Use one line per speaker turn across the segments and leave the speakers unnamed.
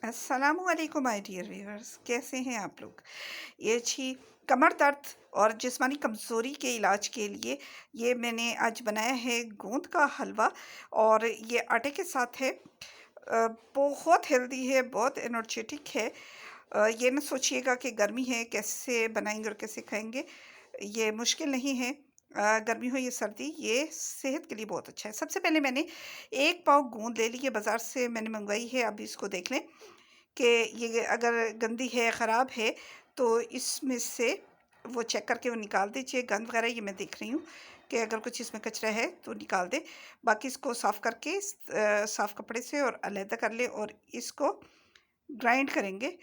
अस्सलामुअलैकुम my dear viewers, कैसे हैं आप लोग। ये जी कमर दर्द और जिस्मानी कमज़ोरी के इलाज के लिए ये मैंने आज बनाया है गोंद का हलवा। और ये आटे के साथ है। बहुत हेल्दी है, बहुत एनर्जेटिक है। ये ना सोचिएगा कि गर्मी है कैसे बनाएंगे और कैसे खाएंगे, ये मुश्किल नहीं है। गर्मी हो या सर्दी, ये सेहत के लिए बहुत अच्छा है। सबसे पहले मैंने 1 पाव गोंद ले ली है, बाज़ार से मैंने मंगवाई है। अब इसको देख लें कि ये अगर गंदी है, ख़राब है, तो इसमें से वो चेक करके वो निकाल दीजिए। गंद वगैरह ये मैं देख रही हूँ कि अगर कुछ इसमें कचरा है तो निकाल दें। बाकी इसको साफ़ करके साफ़ कपड़े से और अलहदा कर लें और इसको ग्राइंड करेंगे।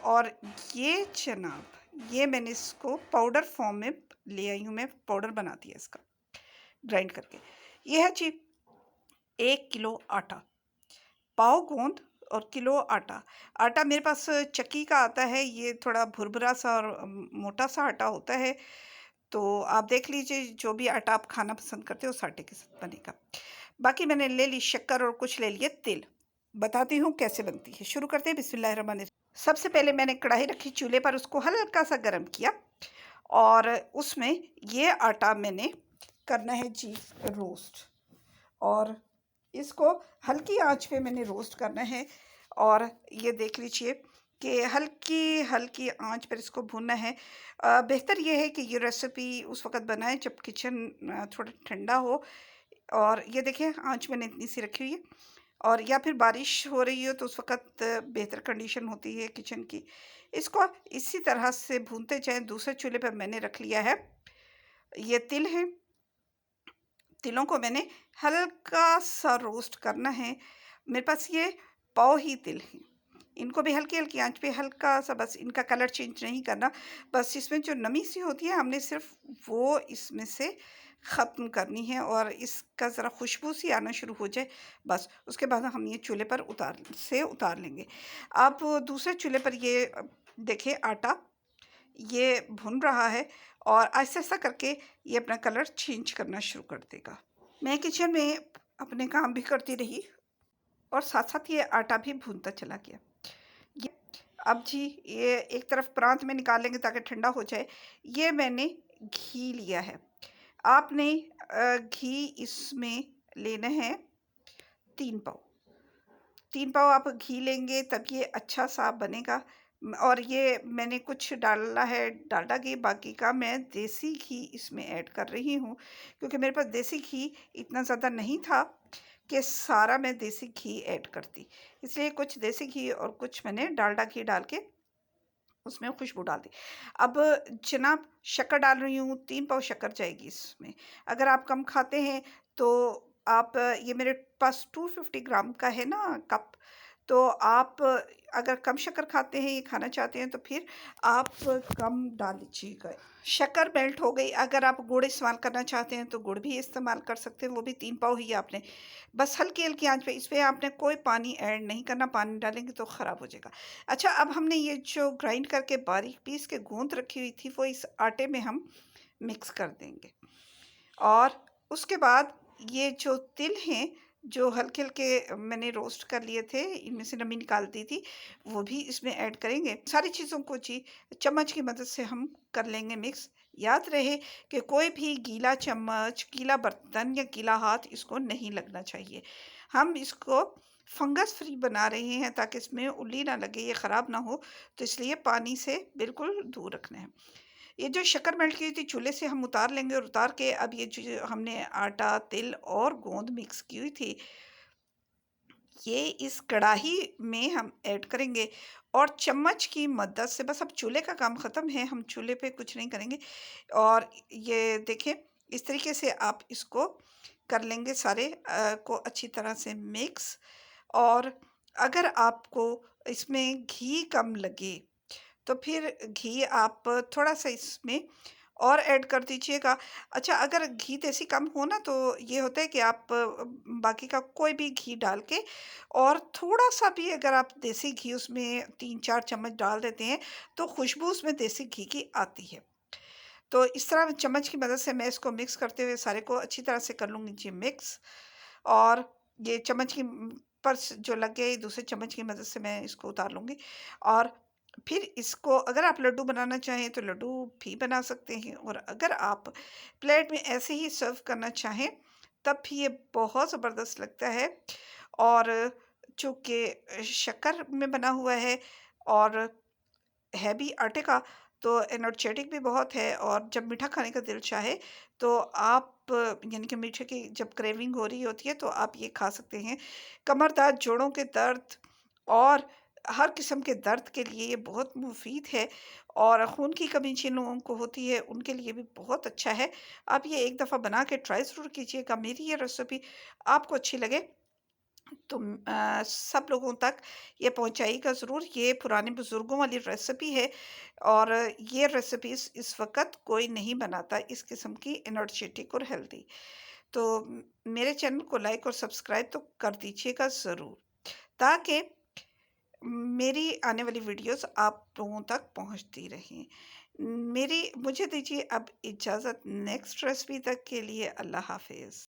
और ये जनाब, ये मैंने इसको पाउडर फॉर्म में ले आई हूँ, मैं पाउडर बना दिया इसका ग्राइंड करके। ये है जी 1 किलो आटा, पाव गोंद और किलो आटा। आटा मेरे पास चक्की का आता है, ये थोड़ा भुरभुरा सा और मोटा सा आटा होता है। तो आप देख लीजिए, जो भी आटा आप खाना पसंद करते हो उस आटे के साथ बनेगा। बाकी मैंने ले ली शक्कर और कुछ ले लिए तिल। बताती हूँ कैसे बनती है। शुरू करते हैं। बिस्मिल्लाहिर्रहमानिर्रहीम। सबसे पहले मैंने कढ़ाई रखी चूल्हे पर, उसको हल्का सा गर्म किया और उसमें ये आटा मैंने करना है जी रोस्ट। और इसको हल्की आंच पे मैंने रोस्ट करना है। और ये देख लीजिए कि हल्की हल्की आंच पर इसको भूनना है। बेहतर ये है कि ये रेसिपी उस वक़्त बनाएं जब किचन थोड़ा ठंडा हो। और ये देखिए आंच मैंने इतनी सी रखी हुई है। और या फिर बारिश हो रही हो तो उस वक़्त बेहतर कंडीशन होती है किचन की। इसको इसी तरह से भूनते जाएं। दूसरे चूल्हे पर मैंने रख लिया है, ये तिल है। तिलों को मैंने हल्का सा रोस्ट करना है। मेरे पास ये पाव ही तिल हैं। इनको भी हल्की हल्की आंच पे हल्का सा, बस इनका कलर चेंज नहीं करना। बस इसमें जो नमी सी होती है हमने सिर्फ वो इसमें से ख़त्म करनी है और इसका ज़रा खुशबू सी आना शुरू हो जाए, बस उसके बाद हम ये चूल्हे पर उतार लेंगे। अब दूसरे चूल्हे पर ये देखिए आटा ये भुन रहा है और आहिस्ता आहिस्ता करके ये अपना कलर चेंज करना शुरू कर देगा। मैं किचन में अपने काम भी करती रही और साथ साथ ये आटा भी भूनता चला गया। ये अब जी ये एक तरफ प्रांत में निकाल लेंगे ताकि ठंडा हो जाए। ये मैंने घी लिया है। आपने घी इसमें लेना है 3 पाव। 3 पाव आप घी लेंगे तब ये अच्छा सा बनेगा। और ये मैंने कुछ डाला है डालडा घी, बाकी का मैं देसी घी इसमें ऐड कर रही हूँ क्योंकि मेरे पास देसी घी इतना ज़्यादा नहीं था कि सारा मैं देसी घी ऐड करती। इसलिए कुछ देसी घी और कुछ मैंने डालडा घी डाल के उसमें खुशबू डाल दी। अब जनाब शक्कर डाल रही हूँ, 3 पाव शक्कर जाएगी इसमें। अगर आप कम खाते हैं तो आप ये मेरे पास 250 ग्राम का है ना कप, तो आप अगर कम शक्कर खाते हैं, ये खाना चाहते हैं, तो फिर आप कम डाल लीजिएगा। शक्कर मेल्ट हो गई। अगर आप गुड़ इस्तेमाल करना चाहते हैं तो गुड़ भी इस्तेमाल कर सकते हैं, वो भी 3 पाव ही आपने बस हल्की हल्की आंच पे, इस पे आपने कोई पानी ऐड नहीं करना, पानी डालेंगे तो ख़राब हो जाएगा। अच्छा, अब हमने ये जो ग्राइंड करके बारीक पीस के गूंद रखी हुई थी वो इस आटे में हम मिक्स कर देंगे। और उसके बाद ये जो तिल हैं जो हल्के हल्के मैंने रोस्ट कर लिए थे, इनमें से नमी निकाल दी थी, वो भी इसमें ऐड करेंगे। सारी चीज़ों को जी चम्मच की मदद से हम कर लेंगे मिक्स। याद रहे कि कोई भी गीला चम्मच, गीला बर्तन या गीला हाथ इसको नहीं लगना चाहिए। हम इसको फंगस फ्री बना रहे हैं ताकि इसमें उल्ली ना लगे, ये ख़राब ना हो, तो इसलिए पानी से बिल्कुल दूर रखना है। ये जो शक्कर मेल्ट की थी चूल्हे से हम उतार लेंगे और उतार के अब ये जो हमने आटा, तिल और गोंद मिक्स की हुई थी, ये इस कढ़ाई में हम ऐड करेंगे और चम्मच की मदद से, बस अब चूल्हे का काम ख़त्म है, हम चूल्हे पे कुछ नहीं करेंगे। और ये देखें इस तरीके से आप इसको कर लेंगे सारे को अच्छी तरह से मिक्स। और अगर आपको इसमें घी कम लगे तो फिर घी आप थोड़ा सा इसमें और ऐड कर दीजिएगा। अच्छा, अगर घी देसी कम हो ना तो ये होता है कि आप बाकी का कोई भी घी डाल के और थोड़ा सा भी अगर आप देसी घी उसमें 3-4 चम्मच डाल देते हैं तो खुशबू उसमें देसी घी की आती है। तो इस तरह चम्मच की मदद से मैं इसको मिक्स करते हुए सारे को अच्छी तरह से कर लूँगी जी मिक्स। और ये चम्मच की पर जो लग गया, ये दूसरे चम्मच की मदद से मैं इसको उतार लूँगी। और फिर इसको अगर आप लड्डू बनाना चाहें तो लड्डू भी बना सकते हैं, और अगर आप प्लेट में ऐसे ही सर्व करना चाहें तब भी ये बहुत ज़बरदस्त लगता है। और चूँकि शक्कर में बना हुआ है और है भी आटे का, तो एनर्जेटिक भी बहुत है। और जब मीठा खाने का दिल चाहे तो आप यानी कि मीठे की जब क्रेविंग हो रही होती है तो आप ये खा सकते हैं। कमर दर्द, जोड़ों के दर्द और हर किस्म के दर्द के लिए ये बहुत मुफीद है। और खून की कमी जिन लोगों को होती है उनके लिए भी बहुत अच्छा है। आप ये एक दफ़ा बना के ट्राई ज़रूर कीजिएगा। मेरी ये रेसिपी आपको अच्छी लगे तो सब लोगों तक ये पहुंचाइएगा ज़रूर। ये पुराने बुज़ुर्गों वाली रेसिपी है, और ये रेसिपीज़ इस वक़्त कोई नहीं बनाता इस किस्म की एनर्जेटिक और हेल्दी। तो मेरे चैनल को लाइक और सब्सक्राइब तो कर दीजिएगा ज़रूर, ताकि मेरी आने वाली वीडियोस आप लोगों तक पहुंचती रहें। मुझे दीजिए अब इजाज़त। नेक्स्ट रेसिपी तक के लिए अल्लाह हाफ़िज़।